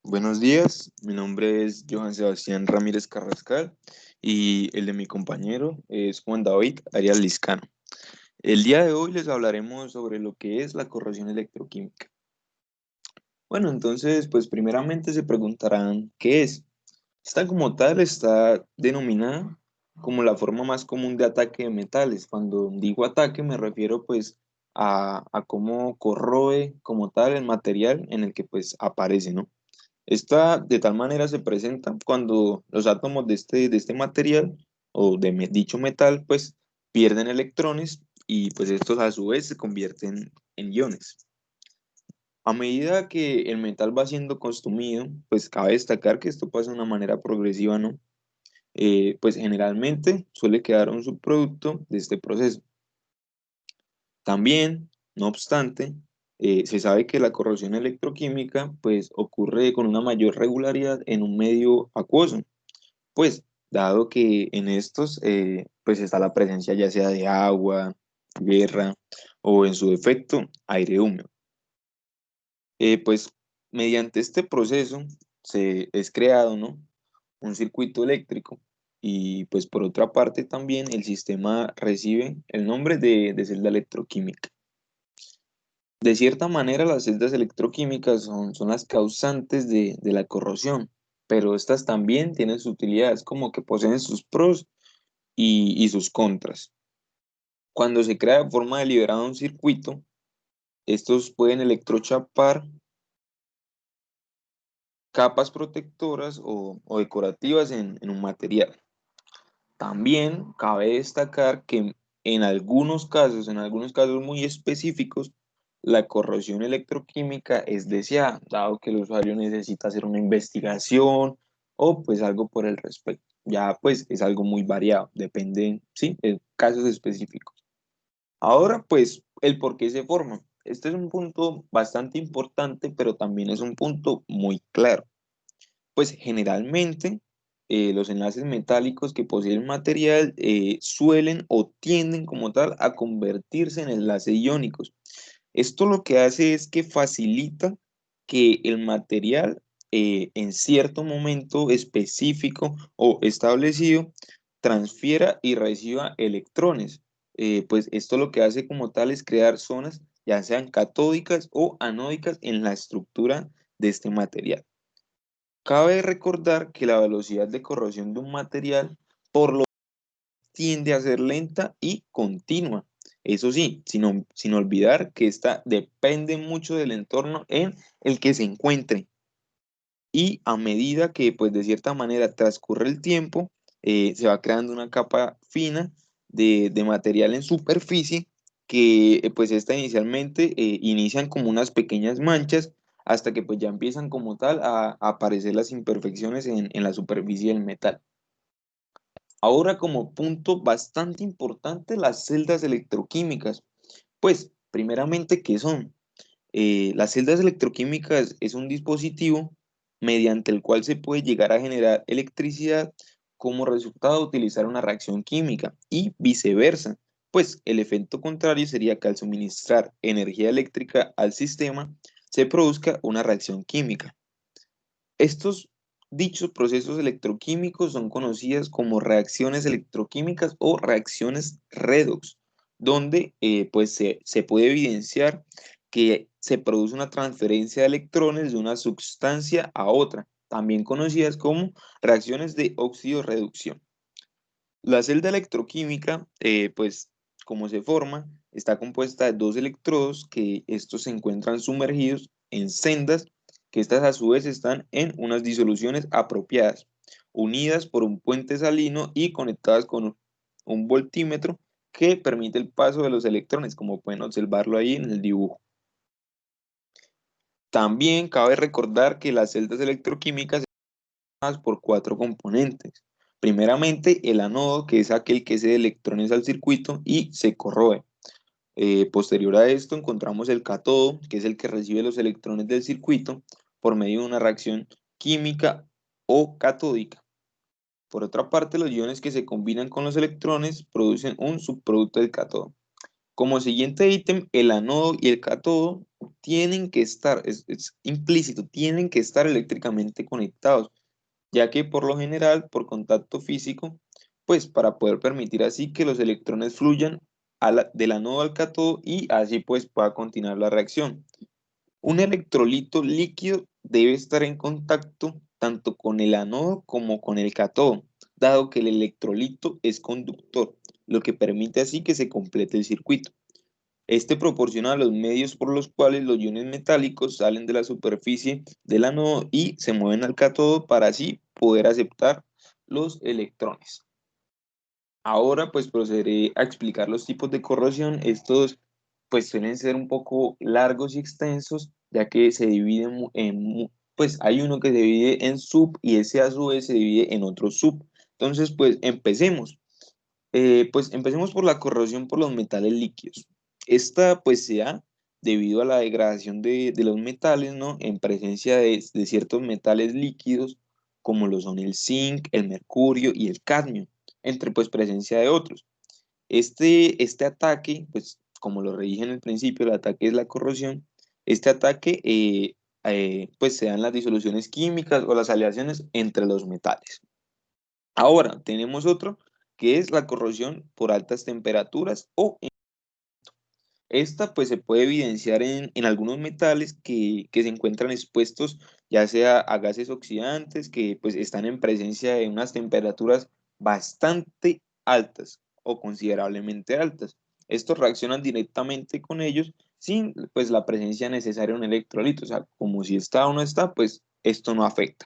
Buenos días, mi nombre es Johan Sebastián Ramírez Carrascal y el de mi compañero es Juan David Arias Liscano. El día de hoy les hablaremos sobre lo que es la corrosión electroquímica. Bueno, entonces, pues primeramente se preguntarán, ¿qué es? Esta como tal está denominada como la forma más común de ataque de metales. Cuando digo ataque me refiero pues a cómo corroe como tal el material en el que pues aparece, ¿no? Esta de tal manera se presenta cuando los átomos de este material o dicho metal pues pierden electrones y pues estos a su vez se convierten en iones. A medida que el metal va siendo consumido, pues cabe destacar que esto pasa de una manera progresiva, ¿no? Pues generalmente suele quedar un subproducto de este proceso. También, no obstante, se sabe que la corrosión electroquímica pues ocurre con una mayor regularidad en un medio acuoso, pues dado que en estos pues está la presencia ya sea de agua, tierra o en su defecto aire húmedo. Pues mediante este proceso es creado, ¿no? Un circuito eléctrico y pues por otra parte también el sistema recibe el nombre de celda electroquímica. De cierta manera, las celdas electroquímicas son las causantes de la corrosión, pero estas también tienen sus utilidades, como que poseen sus pros y sus contras. Cuando se crea de forma deliberada un circuito, estos pueden electrochapar capas protectoras o decorativas en un material. También cabe destacar que en algunos casos muy específicos, la corrosión electroquímica es deseada, dado que el usuario necesita hacer una investigación o pues algo por el respecto. Ya pues es algo muy variado, depende, sí, de casos específicos. Ahora pues el por qué se forma. Este es un punto bastante importante, pero también es un punto muy claro. Pues generalmente los enlaces metálicos que posee el material suelen o tienden como tal a convertirse en enlaces iónicos. Esto lo que hace es que facilita que el material en cierto momento específico o establecido transfiera y reciba electrones. Pues esto lo que hace como tal es crear zonas ya sean catódicas o anódicas en la estructura de este material. Cabe recordar que la velocidad de corrosión de un material por lo tiende a ser lenta y continua. Eso sí, sin olvidar que esta depende mucho del entorno en el que se encuentre. Y a medida que, pues de cierta manera, transcurre el tiempo, se va creando una capa fina de material en superficie que, pues esta inicialmente inician como unas pequeñas manchas hasta que pues ya empiezan como tal a aparecer las imperfecciones en la superficie del metal. Ahora como punto bastante importante, las celdas electroquímicas. Pues, primeramente, ¿qué son? Las celdas electroquímicas es un dispositivo mediante el cual se puede llegar a generar electricidad como resultado de utilizar una reacción química y viceversa. Pues el efecto contrario sería que al suministrar energía eléctrica al sistema se produzca una reacción química. Estos dichos procesos electroquímicos son conocidas como reacciones electroquímicas o reacciones redox, donde pues se puede evidenciar que se produce una transferencia de electrones de una sustancia a otra, también conocidas como reacciones de óxido-reducción. La celda electroquímica, pues como se forma, está compuesta de dos electrodos que estos se encuentran sumergidos en sendas que estas a su vez están en unas disoluciones apropiadas, unidas por un puente salino y conectadas con un voltímetro que permite el paso de los electrones, como pueden observarlo ahí en el dibujo. También cabe recordar que las celdas electroquímicas por cuatro componentes. Primeramente, el anodo, que es aquel que cede electrones al circuito y se corroe. Posterior a esto, encontramos el catodo, que es el que recibe los electrones del circuito por medio de una reacción química o catódica. Por otra parte, los iones que se combinan con los electrones producen un subproducto del cátodo. Como siguiente ítem, el anodo y el cátodo tienen que estar, es implícito, tienen que estar eléctricamente conectados, ya que por lo general, por contacto físico, pues para poder permitir así que los electrones fluyan del anodo al cátodo y así pues pueda continuar la reacción. Un electrolito líquido debe estar en contacto tanto con el anodo como con el cátodo, dado que el electrolito es conductor, lo que permite así que se complete el circuito. Este proporciona los medios por los cuales los iones metálicos salen de la superficie del anodo y se mueven al cátodo para así poder aceptar los electrones. Ahora pues procederé a explicar los tipos de corrosión. Estos pues suelen ser un poco largos y extensos, ya que se dividen pues hay uno que se divide en sub y ese a su vez se divide en otro sub. Entonces pues empecemos. Pues empecemos por la corrosión por los metales líquidos. Esta pues se da debido a la degradación de los metales, ¿no? En presencia de ciertos metales líquidos como lo son el zinc, el mercurio y el cadmio, entre pues presencia de otros. Este ataque, pues como lo dije en el principio, el ataque es la corrosión. Este ataque pues se dan las disoluciones químicas o las aleaciones entre los metales. Ahora tenemos otro que es la corrosión por altas temperaturas esta pues se puede evidenciar en algunos metales que se encuentran expuestos ya sea a gases oxidantes que pues están en presencia de unas temperaturas bastante altas o considerablemente altas. Estos reaccionan directamente con ellos sin pues la presencia necesaria de un electrolito, o sea, como si está o no está, pues esto no afecta.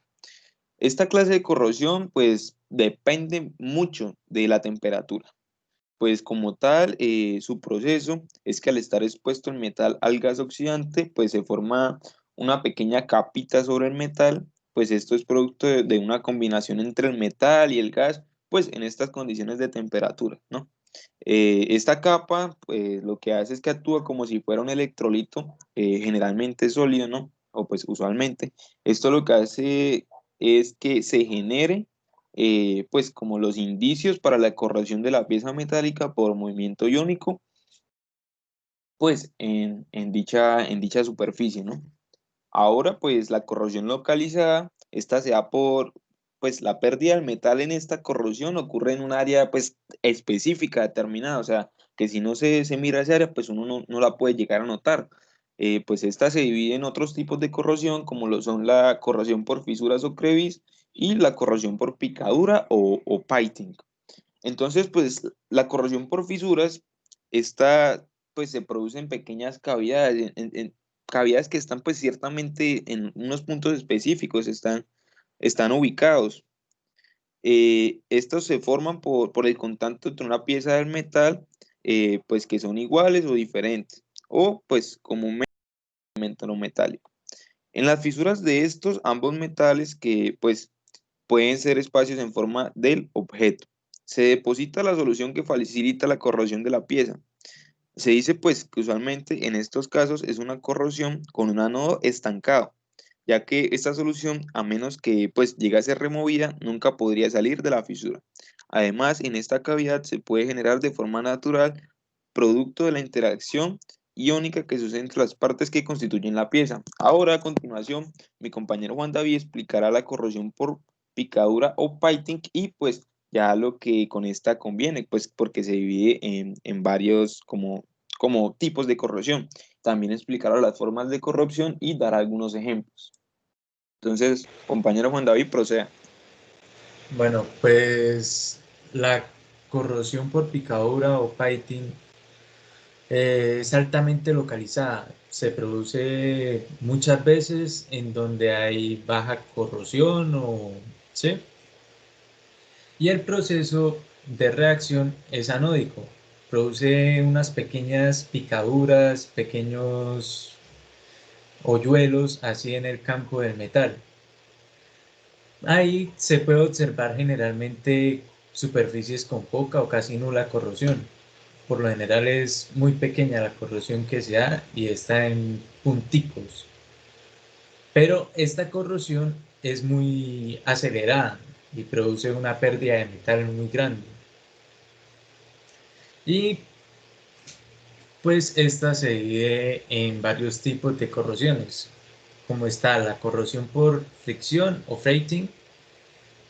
Esta clase de corrosión pues depende mucho de la temperatura. Pues como tal, su proceso es que al estar expuesto el metal al gas oxidante, pues se forma una pequeña capita sobre el metal, pues esto es producto de una combinación entre el metal y el gas, pues en estas condiciones de temperatura, ¿no? Esta capa, pues lo que hace es que actúa como si fuera un electrolito, generalmente sólido, ¿no? O pues usualmente. Esto lo que hace es que se genere, pues como los indicios para la corrosión de la pieza metálica por movimiento iónico, pues en dicha superficie, ¿no? Ahora, pues la corrosión localizada, esta se da por, pues la pérdida del metal en esta corrosión ocurre en un área, pues específica, determinada, o sea, que si no se mira esa área, pues uno no la puede llegar a notar. Pues esta se divide en otros tipos de corrosión, como lo son la corrosión por fisuras o crevice y la corrosión por picadura o piting. Entonces, pues la corrosión por fisuras, esta pues se produce en pequeñas cavidades, en cavidades que están pues ciertamente en unos puntos específicos, están ubicados. Estos se forman por el contacto entre una pieza del metal, pues que son iguales o diferentes, o pues comúnmente no metálico. En las fisuras de estos ambos metales que pues pueden ser espacios en forma del objeto. Se deposita la solución que facilita la corrosión de la pieza. Se dice pues que usualmente en estos casos es una corrosión con un anodo estancado, ya que esta solución, a menos que pues llegue a ser removida, nunca podría salir de la fisura. Además, en esta cavidad se puede generar de forma natural producto de la interacción iónica que sucede entre las partes que constituyen la pieza. Ahora, a continuación, mi compañero Juan David explicará la corrosión por picadura o piting y pues ya lo que con esta conviene, pues porque se divide en varios como tipos de corrosión. También explicará las formas de corrosión y dar algunos ejemplos. Entonces, compañero Juan David, proceda. Bueno, pues la corrosión por picadura o piting es altamente localizada. Se produce muchas veces en donde hay baja corrosión ¿sí? Y el proceso de reacción es anódico. Produce unas pequeñas picaduras, pequeños hoyuelos así en el campo del metal. Ahí se puede observar generalmente superficies con poca o casi nula corrosión. Por lo general es muy pequeña la corrosión que se da y está en punticos. Pero esta corrosión es muy acelerada y produce una pérdida de metal muy grande. Y Pues esta se divide en varios tipos de corrosiones, como está la corrosión por fricción o freighting,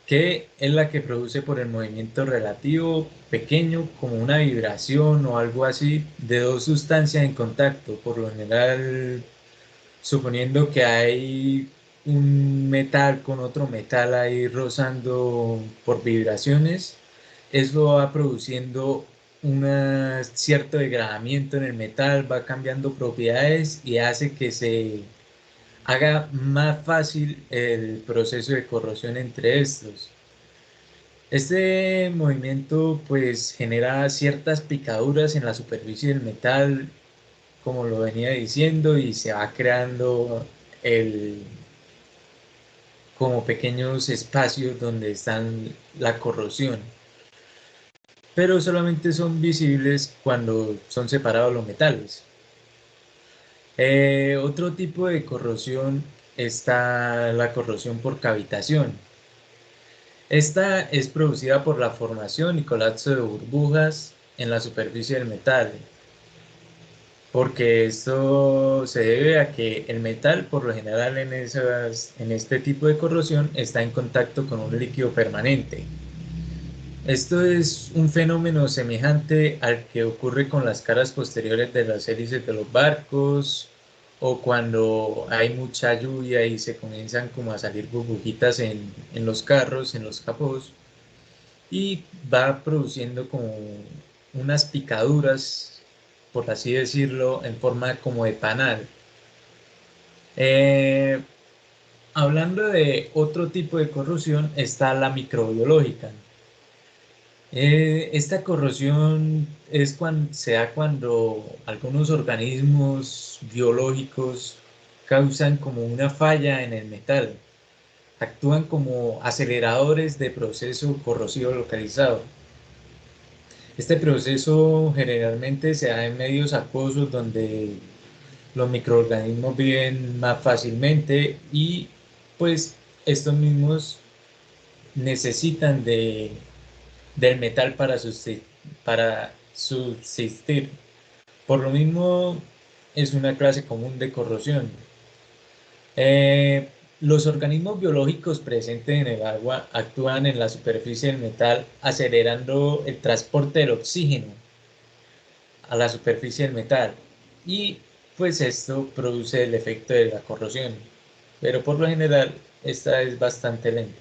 que es la que produce por el movimiento relativo pequeño, como una vibración o algo así, de dos sustancias en contacto, por lo general suponiendo que hay un metal con otro metal ahí rozando por vibraciones, eso va produciendo un cierto degradamiento en el metal, va cambiando propiedades y hace que se haga más fácil el proceso de corrosión entre estos. Este movimiento pues genera ciertas picaduras en la superficie del metal, como lo venía diciendo, y se va creando el, como pequeños espacios donde están la corrosión, pero solamente son visibles cuando son separados los metales. Otro tipo de corrosión está la corrosión por cavitación. Esta es producida por la formación y colapso de burbujas en la superficie del metal, porque esto se debe a que el metal, por lo general en este tipo de corrosión, está en contacto con un líquido permanente. Esto es un fenómeno semejante al que ocurre con las caras posteriores de las hélices de los barcos, o cuando hay mucha lluvia y se comienzan como a salir burbujitas en los carros, en los capós, y va produciendo como unas picaduras, por así decirlo, en forma como de panal. Eh, Hablando de otro tipo de corrosión, está la microbiológica. Esta corrosión es se da cuando algunos organismos biológicos causan como una falla en el metal, actúan como aceleradores de proceso corrosivo localizado. Este proceso generalmente se da en medios acuosos donde los microorganismos viven más fácilmente y pues estos mismos necesitan del metal para subsistir. Por lo mismo es una clase común de corrosión. Los organismos biológicos presentes en el agua actúan en la superficie del metal acelerando el transporte del oxígeno a la superficie del metal y pues esto produce el efecto de la corrosión, pero por lo general esta es bastante lenta.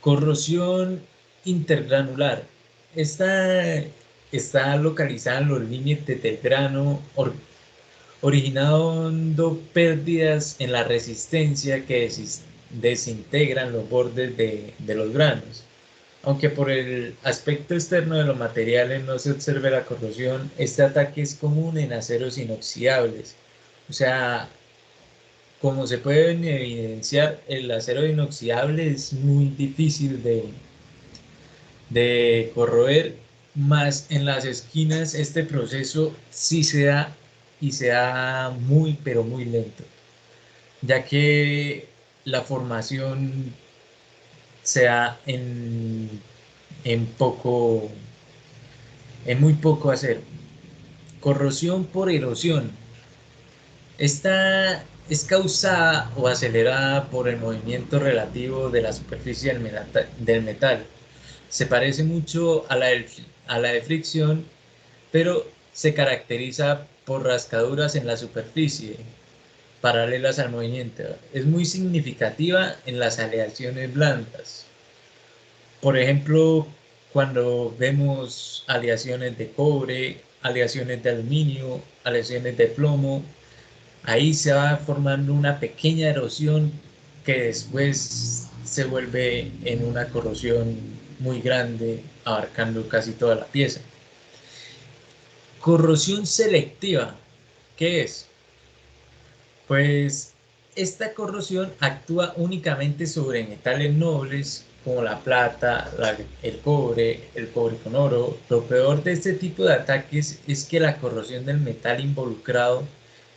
Corrosión intergranular. Esta está localizada en los límites del grano, originando pérdidas en la resistencia que desintegran los bordes de los granos. Aunque por el aspecto externo de los materiales no se observe la corrosión, este ataque es común en aceros inoxidables. O sea, como se puede evidenciar, el acero inoxidable es muy difícil de corroer, más en las esquinas este proceso sí se da y se da muy, pero muy lento, ya que la formación se da en poco, en muy poco acero. Corrosión por erosión. Esta es causada o acelerada por el movimiento relativo de la superficie del metal. Se parece mucho a la de fricción, pero se caracteriza por rascaduras en la superficie paralelas al movimiento. Es muy significativa en las aleaciones blandas. Por ejemplo, cuando vemos aleaciones de cobre, aleaciones de aluminio, aleaciones de plomo, ahí se va formando una pequeña erosión que después se vuelve en una corrosión muy grande, abarcando casi toda la pieza. Corrosión selectiva, ¿qué es? Pues esta corrosión actúa únicamente sobre metales nobles como la plata, el cobre con oro. Lo peor de este tipo de ataques es que la corrosión del metal involucrado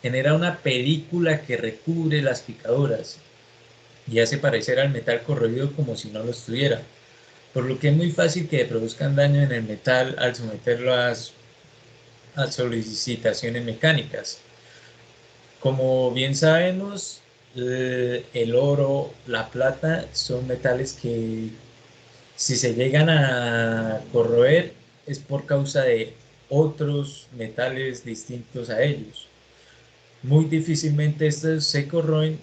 genera una película que recubre las picaduras y hace parecer al metal corroído como si no lo estuviera, por lo que es muy fácil que produzcan daño en el metal al someterlo a solicitaciones mecánicas. Como bien sabemos, el oro, la plata son metales que si se llegan a corroer es por causa de otros metales distintos a ellos. Muy difícilmente estos se corroen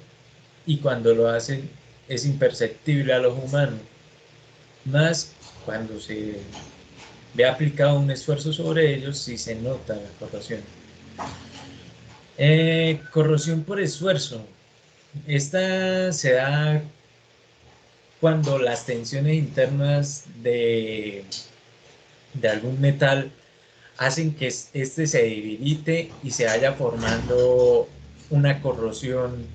y cuando lo hacen es imperceptible a los humanos, más cuando se ve aplicado un esfuerzo sobre ellos si se nota la corrosión. Corrosión por esfuerzo. Esta se da cuando las tensiones internas de algún metal hacen que este se debilite y se vaya formando una corrosión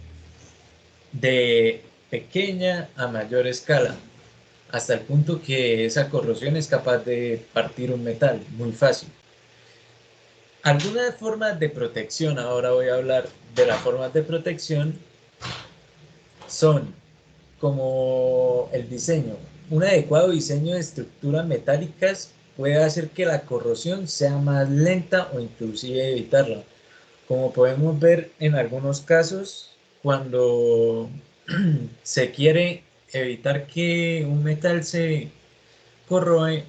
de pequeña a mayor escala, hasta el punto que esa corrosión es capaz de partir un metal muy fácil. Algunas formas de protección, ahora voy a hablar de las formas de protección, son como el diseño. Un adecuado diseño de estructuras metálicas puede hacer que la corrosión sea más lenta o inclusive evitarla. Como podemos ver en algunos casos, cuando se quiere evitar que un metal se corroe,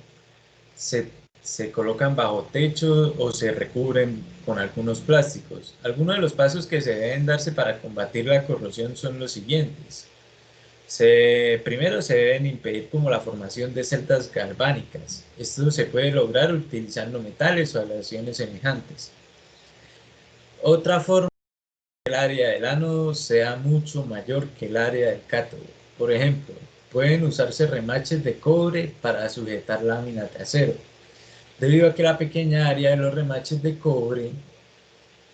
se, se colocan bajo techo o se recubren con algunos plásticos. Algunos de los pasos que se deben darse para combatir la corrosión son los siguientes. Primero se deben impedir como la formación de celdas galvánicas. Esto se puede lograr utilizando metales o aleaciones semejantes. Otra forma es que el área del ánodo sea mucho mayor que el área del cátodo. Por ejemplo, pueden usarse remaches de cobre para sujetar láminas de acero. Debido a que la pequeña área de los remaches de cobre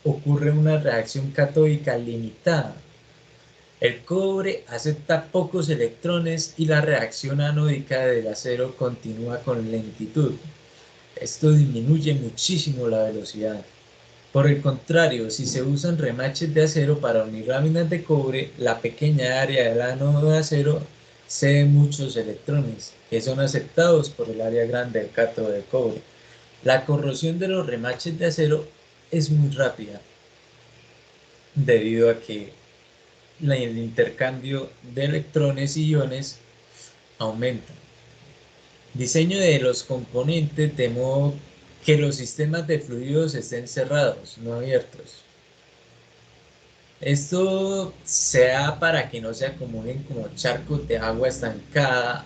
ocurre una reacción catódica limitada. El cobre acepta pocos electrones y la reacción anódica del acero continúa con lentitud. Esto disminuye muchísimo la velocidad. Por el contrario, si se usan remaches de acero para unir láminas de cobre, la pequeña área del ánodo de acero cede muchos electrones, que son aceptados por el área grande del cátodo de cobre. La corrosión de los remaches de acero es muy rápida, debido a que el intercambio de electrones y iones aumenta. Diseño de los componentes de modo que los sistemas de fluidos estén cerrados, no abiertos. Esto se da para que no se acumulen como charcos de agua estancada,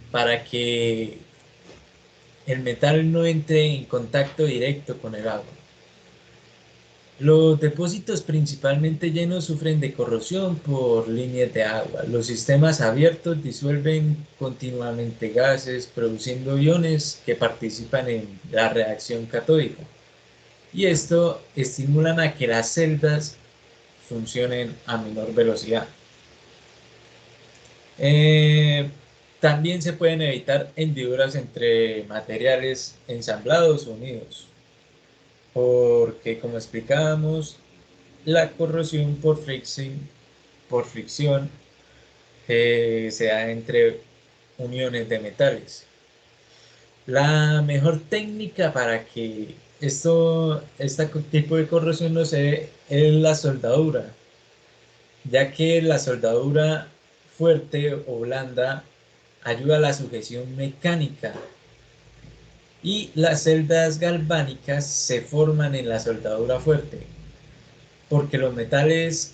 para que el metal no entre en contacto directo con el agua. Los depósitos principalmente llenos sufren de corrosión por líneas de agua. Los sistemas abiertos disuelven continuamente gases, produciendo iones que participan en la reacción catódica. Y esto estimulan a que las celdas funcionen a menor velocidad. También se pueden evitar hendiduras entre materiales ensamblados o unidos, porque como explicábamos, la corrosión por fricción se da entre uniones de metales. La mejor técnica para que este tipo de corrosión no se dé es la soldadura, ya que la soldadura fuerte o blanda ayuda a la sujeción mecánica y las celdas galvánicas se forman en la soldadura fuerte, porque los metales,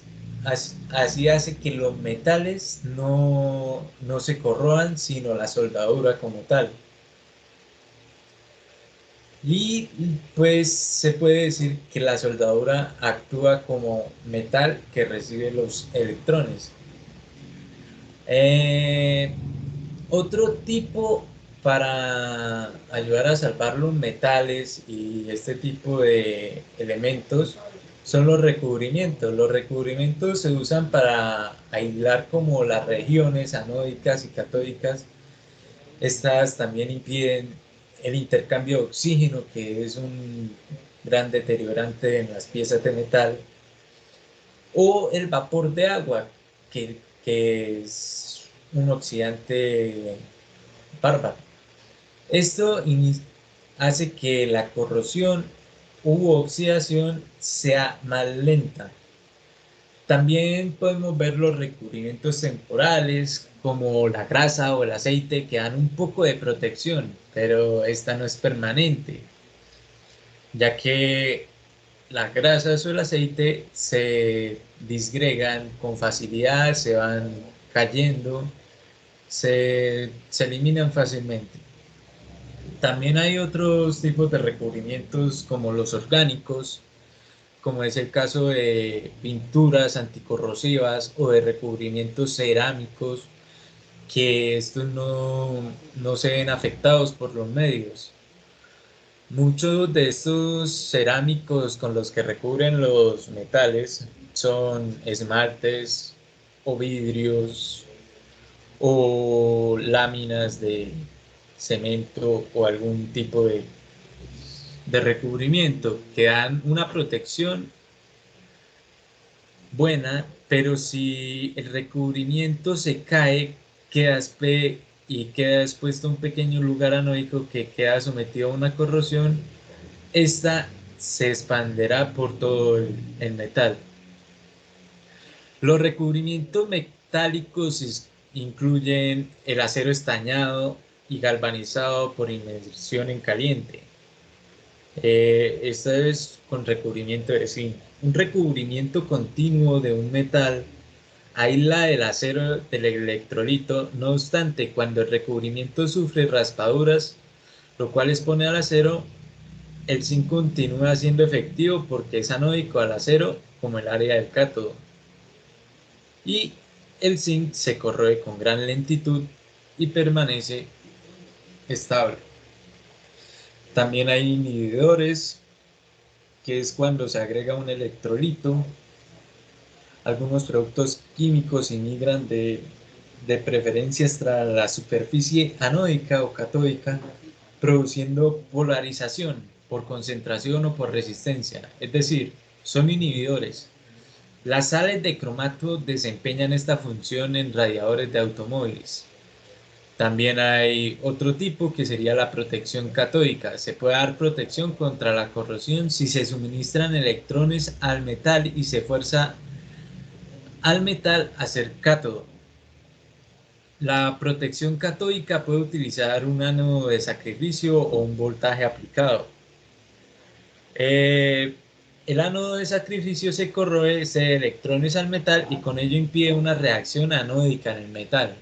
así hace que los metales no se corroan, sino la soldadura como tal. Y pues se puede decir que la soldadura actúa como metal que recibe los electrones. Eh, Otro tipo para ayudar a salvar los metales y este tipo de elementos son los recubrimientos. Los recubrimientos se usan para aislar como las regiones anódicas y catódicas. Estas también impiden el intercambio de oxígeno, que es un gran deteriorante en las piezas de metal, o el vapor de agua, que es un oxidante bárbaro. Esto hace que la corrosión u oxidación sea más lenta. También podemos ver los recubrimientos temporales, como la grasa o el aceite, que dan un poco de protección, pero esta no es permanente, ya que las grasas o el aceite se disgregan con facilidad, se van cayendo, se eliminan fácilmente. También hay otros tipos de recubrimientos como los orgánicos, como es el caso de pinturas anticorrosivas o de recubrimientos cerámicos, que estos no se ven afectados por los medios. Muchos de estos cerámicos con los que recubren los metales son esmaltes o vidrios o láminas de cemento o algún tipo de recubrimiento que dan una protección buena, pero si el recubrimiento se cae, y queda expuesto a un pequeño lugar anoico que queda sometido a una corrosión, esta se expanderá por todo el metal. Los recubrimientos metálicos incluyen el acero estañado y galvanizado por inmersión en caliente. Esta es con recubrimiento de zinc. Un recubrimiento continuo de un metal aísla el acero del electrolito. No obstante, cuando el recubrimiento sufre raspaduras, lo cual expone al acero, el zinc continúa siendo efectivo porque es anódico al acero como el área del cátodo. Y el zinc se corroe con gran lentitud y permanece estable. También hay inhibidores, que es cuando se agrega un electrolito. Algunos productos químicos inhibran de preferencia hasta la superficie anódica o catódica, produciendo polarización por concentración o por resistencia, es decir, son inhibidores. Las sales de cromato desempeñan esta función en radiadores de automóviles. También hay otro tipo que sería la protección catódica. Se puede dar protección contra la corrosión si se suministran electrones al metal y se fuerza al metal a ser cátodo. La protección catódica puede utilizar un ánodo de sacrificio o un voltaje aplicado. El ánodo de sacrificio se corroe, cede electrones al metal y con ello impide una reacción anódica en el metal.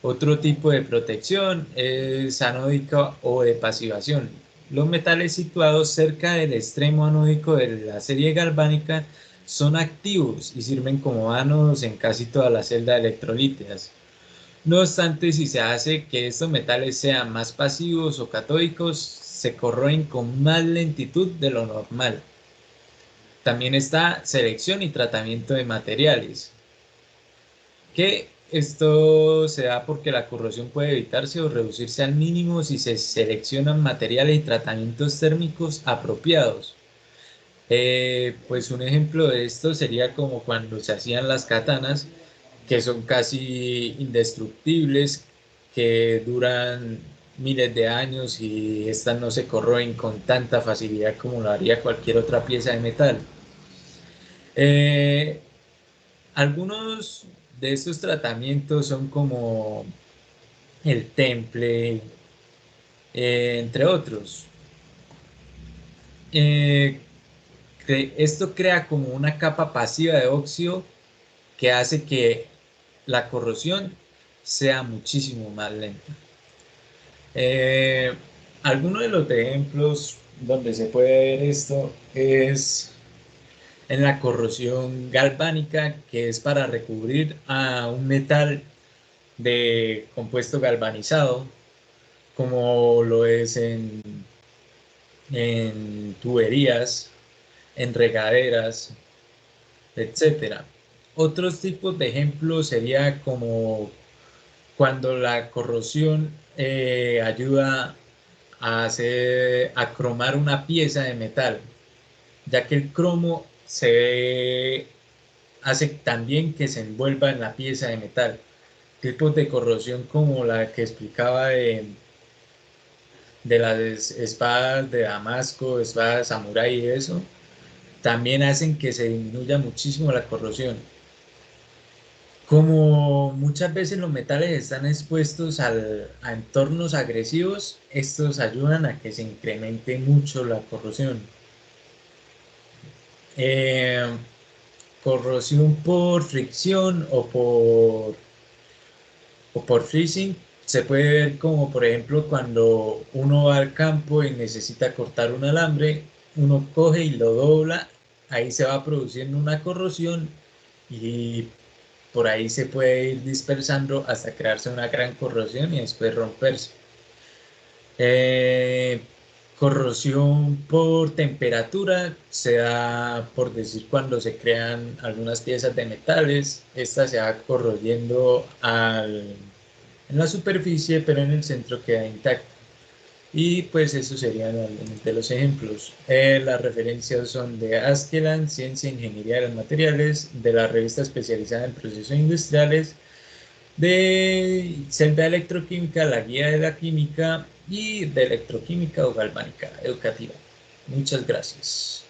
Otro tipo de protección es anódica o de pasivación. Los metales situados cerca del extremo anódico de la serie galvánica son activos y sirven como ánodos en casi todas las celdas electrolíticas. No obstante, si se hace que estos metales sean más pasivos o catódicos, se corroen con más lentitud de lo normal. También está selección y tratamiento de materiales, que esto se da porque la corrosión puede evitarse o reducirse al mínimo si se seleccionan materiales y tratamientos térmicos apropiados. Pues un ejemplo de esto sería como cuando se hacían las katanas, que son casi indestructibles, que duran miles de años y estas no se corroen con tanta facilidad como lo haría cualquier otra pieza de metal. Eh, Algunos de estos tratamientos son como el temple, entre otros. Eh, Esto crea como una capa pasiva de óxido que hace que la corrosión sea muchísimo más lenta. Eh, Algunos de los ejemplos donde se puede ver esto es en la corrosión galvánica, que es para recubrir a un metal de compuesto galvanizado, como lo es en tuberías, en regaderas, etcétera. Otros tipos de ejemplos sería como cuando la corrosión ayuda a cromar una pieza de metal, ya que el cromo hace también que se envuelva en la pieza de metal. Tipos de corrosión como la que explicaba de las espadas de Damasco, espadas samurái y eso, también hacen que se disminuya muchísimo la corrosión. Como muchas veces los metales están expuestos a entornos agresivos, estos ayudan a que se incremente mucho la corrosión. Eh, Corrosión por fricción o por freezing se puede ver como, por ejemplo, cuando uno va al campo y necesita cortar un alambre, uno coge y lo dobla, ahí se va produciendo una corrosión y por ahí se puede ir dispersando hasta crearse una gran corrosión y después romperse. Eh, Corrosión por temperatura se da, por decir, cuando se crean algunas piezas de metales, esta se va corroyendo en la superficie, pero en el centro queda intacta. Y pues esos serían algunos de los ejemplos. Las referencias son de Askeland, Ciencia e Ingeniería de los Materiales, de la revista especializada en procesos industriales, de Celda Electroquímica, la guía de la química y de electroquímica o galvánica educativa. Muchas gracias.